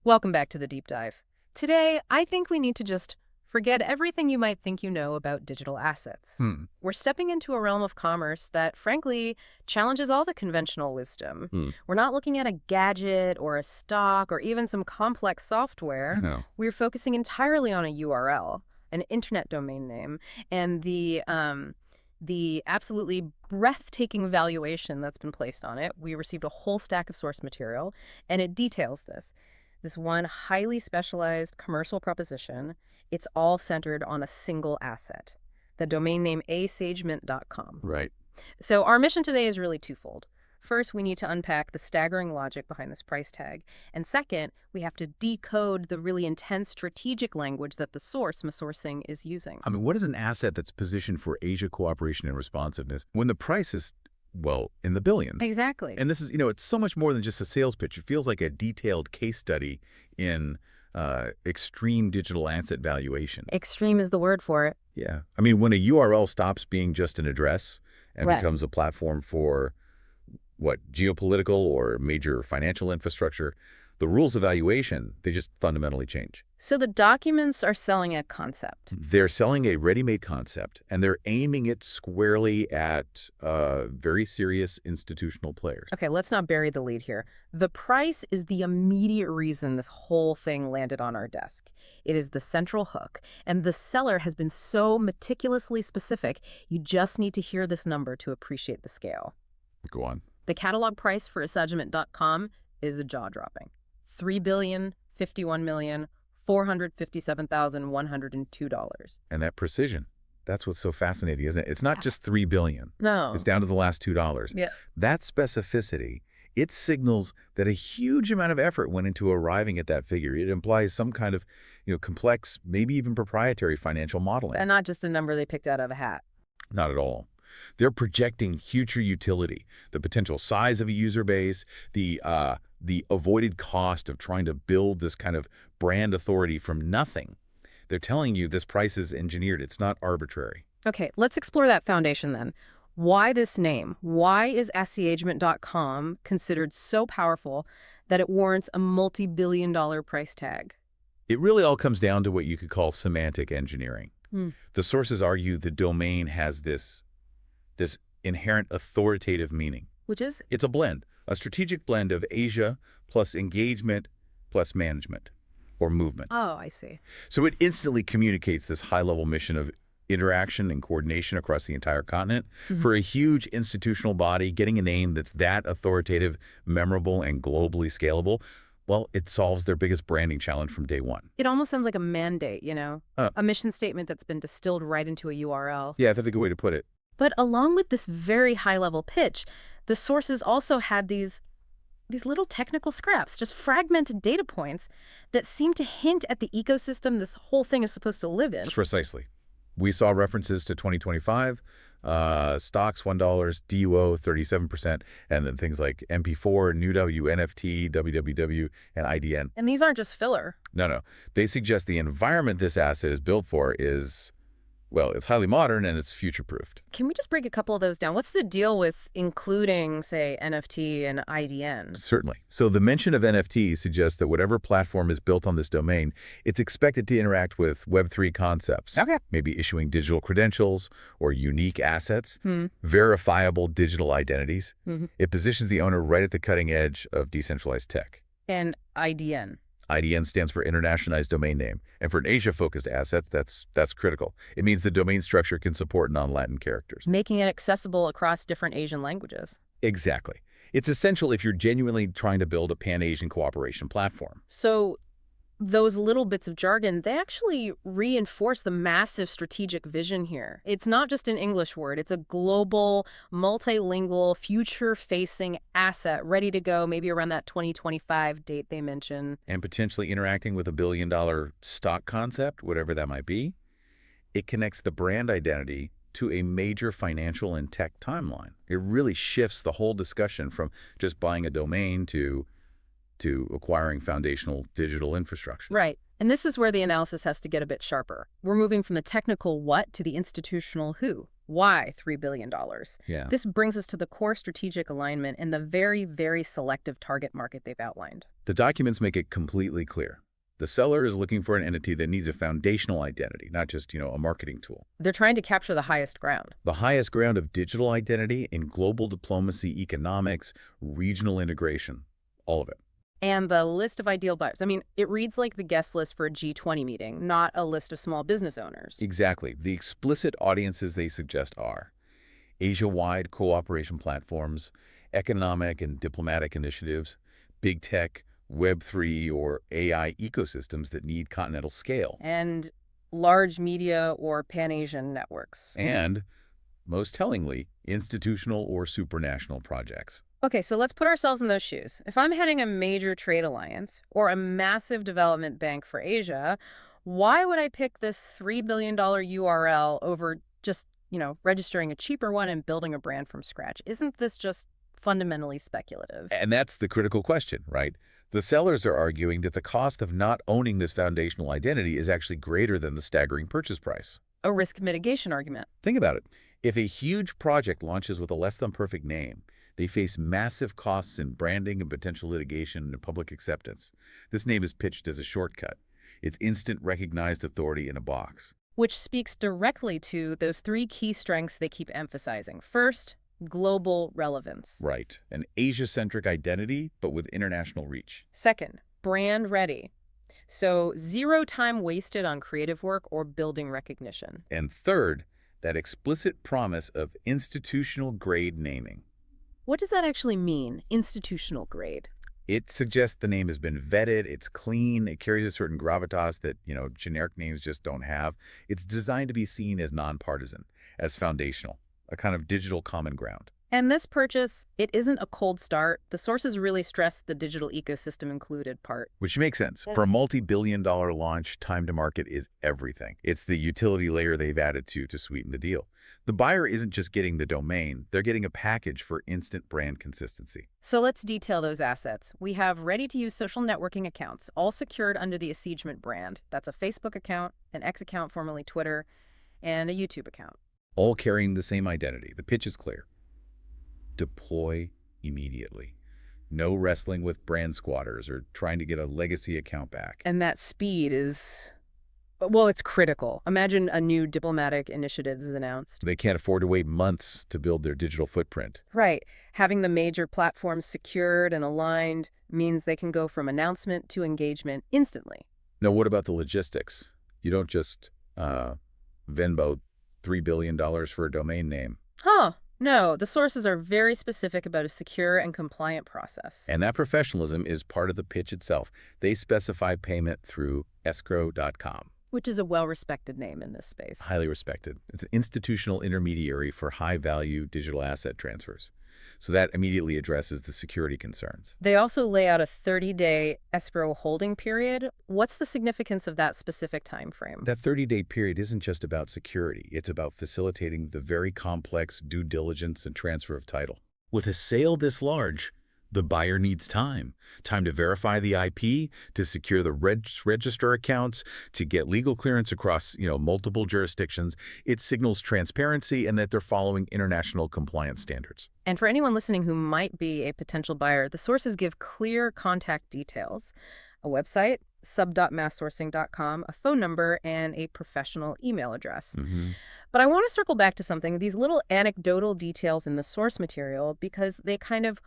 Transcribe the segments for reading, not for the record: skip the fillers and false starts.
Welcome back to the deep dive. Today, I think we need to just forget everything you might think you know about digital assets. Hmm. We're stepping into a realm of commerce that, frankly, challenges all the conventional wisdom. Hmm. We're not looking at a gadget or a stock or even some complex software. No. We're focusing entirely on a URL, an internet domain name, and the absolutely breathtaking valuation that's been placed on it. We received a whole stack of source material, and it details this one highly specialized commercial proposition. It's all centered on a single asset, the domain name Asiagement.com. Right. So our mission today is really twofold. First, we need to unpack the staggering logic behind this price tag. And second, we have to decode the really intense strategic language that the source, Sourcing, is using. I mean, what is an asset that's positioned for Asia cooperation and responsiveness when the price is, well, in the billions? Exactly. And this is, it's so much more than just a sales pitch. It feels like a detailed case study in extreme digital asset valuation. Extreme is the word for it. Yeah. I mean, when a URL stops being just an address and Right. becomes a platform for, geopolitical or major financial infrastructure, the rules of valuation, they just fundamentally change. So the documents are selling a concept. They're selling a ready-made concept, and they're aiming it squarely at very serious institutional players. Okay, let's not bury the lead here. The price is the immediate reason this whole thing landed on our desk. It is the central hook, and the seller has been so meticulously specific, you just need to hear this number to appreciate the scale. Go on. The catalog price for Asiagement.com is jaw-dropping. $3,051,457,102. And that precision, that's what's so fascinating, isn't it? It's not just $3 billion. No. It's down to the last $2. Yeah. That specificity, it signals that a huge amount of effort went into arriving at that figure. It implies some kind of, complex, maybe even proprietary financial modeling. And not just a number they picked out of a hat. Not at all. They're projecting future utility, the potential size of a user base, the avoided cost of trying to build this kind of brand authority from nothing. They're telling you this price is engineered. It's not arbitrary. Okay, let's explore that foundation then. Why this name? Why is Asiagement.com considered so powerful that it warrants a multi-billion-dollar price tag? It really all comes down to what you could call semantic engineering. The sources argue the domain has this inherent authoritative meaning. Which is? It's a blend, a strategic blend of Asia plus engagement plus management or movement. Oh, I see. So it instantly communicates this high-level mission of interaction and coordination across the entire continent. For a huge institutional body, getting a name that's that authoritative, memorable, and globally scalable, well, it solves their biggest branding challenge from day one. It almost sounds like a mandate, a mission statement that's been distilled right into a URL. Yeah, that's a good way to put it. But along with this very high-level pitch, the sources also had these little technical scraps, just fragmented data points that seem to hint at the ecosystem this whole thing is supposed to live in. Precisely. We saw references to 2025, stocks $1, DUO 37%, and then things like MP4, NewW, NFT, WWW, and IDN. And these aren't just filler. No. They suggest the environment this asset is built for is, well, it's highly modern and it's future-proofed. Can we just break a couple of those down? What's the deal with including, say, NFT and IDN? Certainly. So the mention of NFT suggests that whatever platform is built on this domain, it's expected to interact with Web3 concepts. Okay. Maybe issuing digital credentials or unique assets, verifiable digital identities. It positions the owner right at the cutting edge of decentralized tech. And IDN. IDN stands for Internationalized Domain Name. And for an Asia-focused asset, that's critical. It means the domain structure can support non-Latin characters. Making it accessible across different Asian languages. Exactly. It's essential if you're genuinely trying to build a pan-Asian cooperation platform. So those little bits of jargon, they actually reinforce the massive strategic vision here. It's not just an English word. It's a global, multilingual, future-facing asset ready to go maybe around that 2025 date they mention. And potentially interacting with $1 billion stock concept, whatever that might be. It connects the brand identity to a major financial and tech timeline. It really shifts the whole discussion from just buying a domain to acquiring foundational digital infrastructure. Right. And this is where the analysis has to get a bit sharper. We're moving from the technical what to the institutional who. Why $3 billion? Yeah. This brings us to the core strategic alignment and the very, very selective target market they've outlined. The documents make it completely clear. The seller is looking for an entity that needs a foundational identity, not just, a marketing tool. They're trying to capture the highest ground. The highest ground of digital identity in global diplomacy, economics, regional integration, all of it. And the list of ideal buyers. I mean, it reads like the guest list for a G20 meeting, not a list of small business owners. Exactly. The explicit audiences they suggest are Asia-wide cooperation platforms, economic and diplomatic initiatives, big tech, Web3 or AI ecosystems that need continental scale, And large media or Pan-Asian networks. and, most tellingly, institutional or supranational projects. Okay, so let's put ourselves in those shoes. If I'm heading a major trade alliance or a massive development bank for Asia, why would I pick this $3 billion URL over just, registering a cheaper one and building a brand from scratch? Isn't this just fundamentally speculative? And that's the critical question, right? The sellers are arguing that the cost of not owning this foundational identity is actually greater than the staggering purchase price. A risk mitigation argument. Think about it. If a huge project launches with a less-than-perfect name, they face massive costs in branding and potential litigation and public acceptance. This name is pitched as a shortcut. It's instant recognized authority in a box. Which speaks directly to those three key strengths they keep emphasizing. First, global relevance. Right. An Asia-centric identity, but with international reach. Second, brand ready. So zero time wasted on creative work or building recognition. And third, that explicit promise of institutional-grade naming. What does that actually mean, institutional grade? It suggests the name has been vetted, it's clean, it carries a certain gravitas that, generic names just don't have. It's designed to be seen as nonpartisan, as foundational, a kind of digital common ground. And this purchase, it isn't a cold start. The sources really stress the digital ecosystem included part. Which makes sense. For a multi-billion-dollar launch, time to market is everything. It's the utility layer they've added to sweeten the deal. The buyer isn't just getting the domain, they're getting a package for instant brand consistency. So let's detail those assets. We have ready-to-use social networking accounts, all secured under the Asiagement brand. That's a Facebook account, an X account, formerly Twitter, and a YouTube account. All carrying the same identity. The pitch is clear. Deploy immediately. No wrestling with brand squatters or trying to get a legacy account back. And that speed is, well, it's critical. Imagine a new diplomatic initiative is announced. They can't afford to wait months to build their digital footprint. Right. Having the major platforms secured and aligned means they can go from announcement to engagement instantly. Now, what about the logistics? You don't just Venmo $3 billion for a domain name. No, the sources are very specific about a secure and compliant process. And that professionalism is part of the pitch itself. They specify payment through escrow.com. Which is a well-respected name in this space. Highly respected. It's an institutional intermediary for high-value digital asset transfers. So that immediately addresses the security concerns. They also lay out a 30-day escrow holding period. What's the significance of that specific time frame? That 30-day period isn't just about security. It's about facilitating the very complex due diligence and transfer of title. With a sale this large, the buyer needs time. Time to verify the IP, to secure the register accounts, to get legal clearance across, multiple jurisdictions. It signals transparency and that they're following international compliance standards. And for anyone listening who might be a potential buyer, the sources give clear contact details. A website, sub.masssourcing.com, a phone number, and a professional email address. But I want to circle back to something, these little anecdotal details in the source material, because they kind of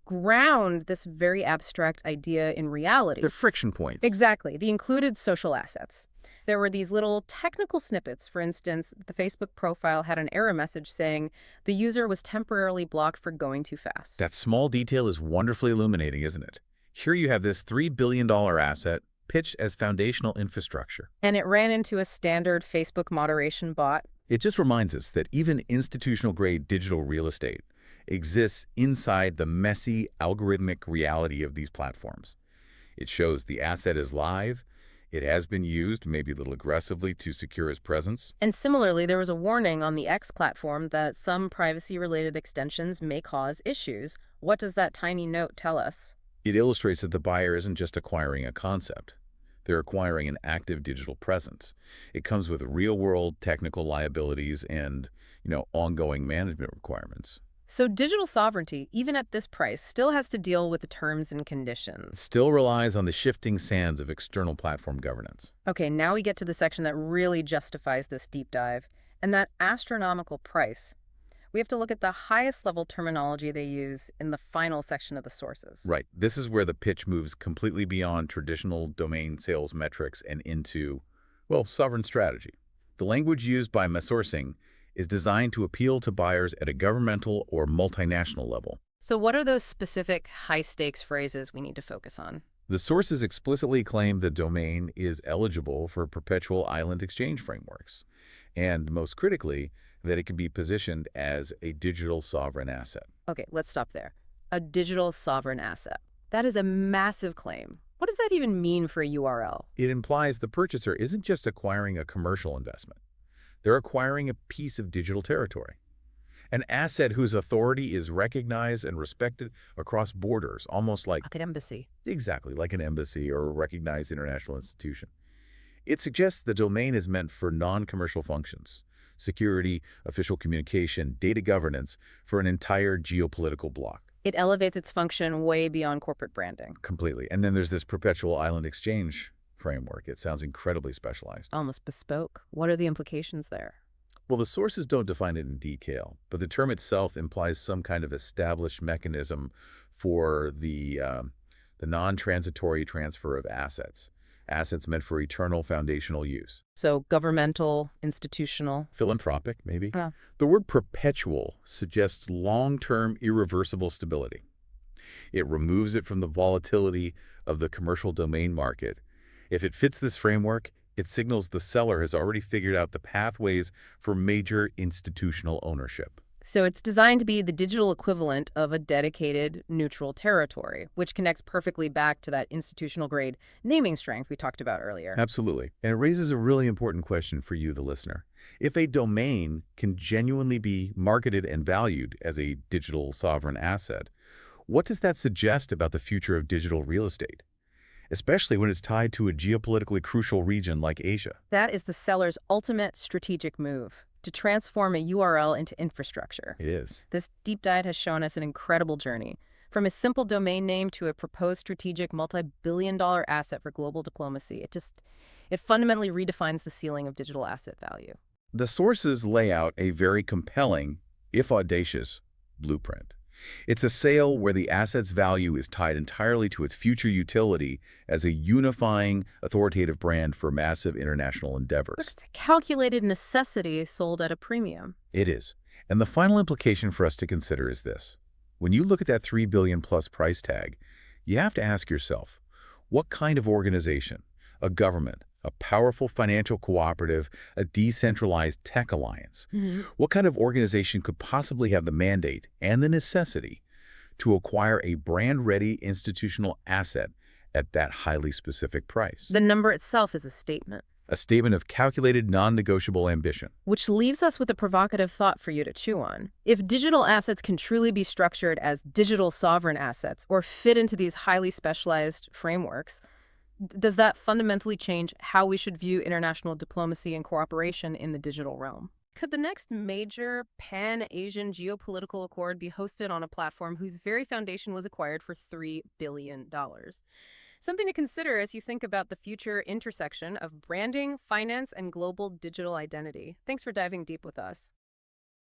ground this very abstract idea in reality. They're friction points. Exactly. The included social assets. There were these little technical snippets. For instance, the Facebook profile had an error message saying the user was temporarily blocked for going too fast. That small detail is wonderfully illuminating, isn't it? Here you have this $3 billion asset pitched as foundational infrastructure. And it ran into a standard Facebook moderation bot. It just reminds us that even institutional-grade digital real estate exists inside the messy, algorithmic reality of these platforms. It shows the asset is live, it has been used, maybe a little aggressively, to secure its presence. And similarly, there was a warning on the X platform that some privacy-related extensions may cause issues. What does that tiny note tell us? It illustrates that the buyer isn't just acquiring a concept. They're acquiring an active digital presence. It comes with real-world technical liabilities and, ongoing management requirements. So digital sovereignty, even at this price, still has to deal with the terms and It conditions. still relies on the shifting sands of external platform governance. Okay, now we get to the section that really justifies this deep dive, and that astronomical price. We have to look at the highest level terminology they use in the final section of the sources. Right. This is where the pitch moves completely beyond traditional domain sales metrics and into, well, sovereign strategy. The language used by Sourcing is designed to appeal to buyers at a governmental or multinational level. So what are those specific high-stakes phrases we need to focus on? The sources explicitly claim the domain is eligible for perpetual island exchange frameworks, and most critically, that it can be positioned as a digital sovereign asset. Okay, let's stop there. A digital sovereign asset. That is a massive claim. What does that even mean for a URL? It implies the purchaser isn't just acquiring a commercial investment. They're acquiring a piece of digital territory, an asset whose authority is recognized and respected across borders, almost like, Like an embassy. exactly, like an embassy or a recognized international institution. It suggests the domain is meant for non-commercial functions, security, official communication, data governance for an entire geopolitical bloc. It elevates its function way beyond corporate branding. Completely. And then there's this perpetual island exchange framework. It sounds incredibly specialized. Almost bespoke. What are the implications there? Well, the sources don't define it in detail, but the term itself implies some kind of established mechanism for the non-transitory transfer of assets, assets meant for eternal foundational use. So governmental, institutional. Philanthropic, maybe? Yeah. The word perpetual suggests long-term irreversible stability. It removes it from the volatility of the commercial domain market. If it fits this framework, it signals the seller has already figured out the pathways for major institutional ownership. So it's designed to be the digital equivalent of a dedicated neutral territory, which connects perfectly back to that institutional grade naming strength we talked about earlier. Absolutely. And it raises a really important question for you, the listener. If a domain can genuinely be marketed and valued as a digital sovereign asset, what does that suggest about the future of digital real estate, especially when it's tied to a geopolitically crucial region like Asia? That is the seller's ultimate strategic move, to transform a URL into infrastructure. It is. This deep dive has shown us an incredible journey, from a simple domain name to a proposed strategic multi-billion-dollar asset for global diplomacy. It fundamentally redefines the ceiling of digital asset value. The sources lay out a very compelling, if audacious, blueprint. It's a sale where the asset's value is tied entirely to its future utility as a unifying, authoritative brand for massive international endeavors. It's a calculated necessity sold at a premium. It is. And the final implication for us to consider is this. When you look at that $3 billion plus price tag, you have to ask yourself, what kind of organization, a government, a powerful financial cooperative, a decentralized tech alliance, what kind of organization could possibly have the mandate and the necessity to acquire a brand-ready institutional asset at that highly specific price? The number itself is a statement. A statement of calculated, non-negotiable ambition. Which leaves us with a provocative thought for you to chew on. If digital assets can truly be structured as digital sovereign assets or fit into these highly specialized frameworks, does that fundamentally change how we should view international diplomacy and cooperation in the digital realm? Could the next major pan-Asian geopolitical accord be hosted on a platform whose very foundation was acquired for $3 billion? Something to consider as you think about the future intersection of branding, finance, and global digital identity. Thanks for diving deep with us.